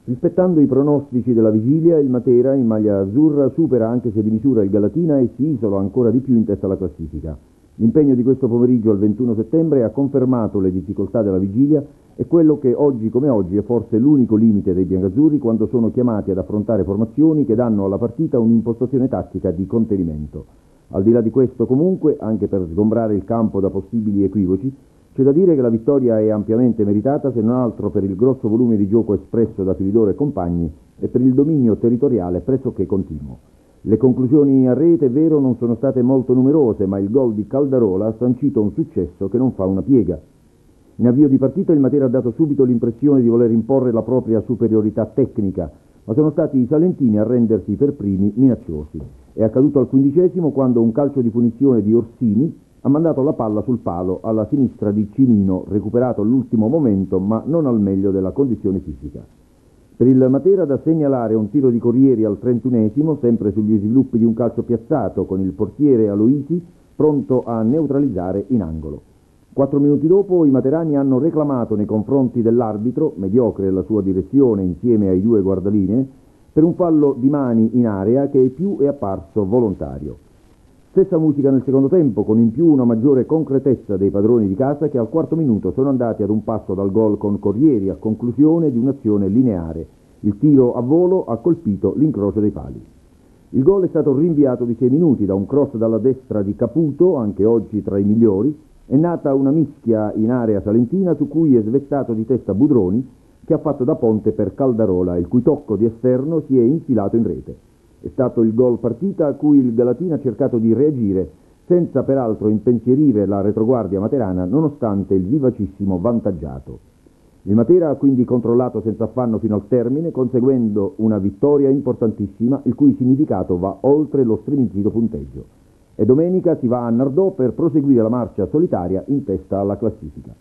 Rispettando i pronostici della vigilia, il Matera, in maglia azzurra, supera anche se di misura il Galatina e si isola ancora di più in testa alla classifica. L'impegno di questo pomeriggio al 21 settembre ha confermato le difficoltà della vigilia e quello che oggi come oggi è forse l'unico limite dei biancazzurri quando sono chiamati ad affrontare formazioni che danno alla partita un'impostazione tattica di contenimento. Al di là di questo, comunque, anche per sgombrare il campo da possibili equivoci, c'è da dire che la vittoria è ampiamente meritata, se non altro per il grosso volume di gioco espresso da Filidoro e compagni e per il dominio territoriale pressoché continuo. Le conclusioni a rete, è vero, non sono state molto numerose, ma il gol di Caldarola ha sancito un successo che non fa una piega. In avvio di partita il Matera ha dato subito l'impressione di voler imporre la propria superiorità tecnica, ma sono stati i salentini a rendersi per primi minacciosi. È accaduto al 15° quando un calcio di punizione di Orsini ha mandato la palla sul palo alla sinistra di Cimino, recuperato all'ultimo momento ma non al meglio della condizione fisica. Per il Matera da segnalare un tiro di Corrieri al 31°, sempre sugli sviluppi di un calcio piazzato con il portiere Aloisi pronto a neutralizzare in angolo. 4 minuti dopo i materani hanno reclamato nei confronti dell'arbitro, mediocre la sua direzione insieme ai due guardalinee, per un fallo di mani in area che più è apparso volontario. Stessa musica nel secondo tempo, con in più una maggiore concretezza dei padroni di casa che al 4° minuto sono andati ad un passo dal gol con Corrieri a conclusione di un'azione lineare. Il tiro a volo ha colpito l'incrocio dei pali. Il gol è stato rinviato di 6 minuti da un cross dalla destra di Caputo, anche oggi tra i migliori. È nata una mischia in area salentina su cui è svettato di testa Budroni, che ha fatto da ponte per Caldarola, il cui tocco di esterno si è infilato in rete. È stato il gol partita a cui il Galatina ha cercato di reagire, senza peraltro impensierire la retroguardia materana nonostante il vivacissimo vantaggiato. Il Matera ha quindi controllato senza affanno fino al termine, conseguendo una vittoria importantissima, il cui significato va oltre lo striminzito punteggio. E domenica si va a Nardò per proseguire la marcia solitaria in testa alla classifica.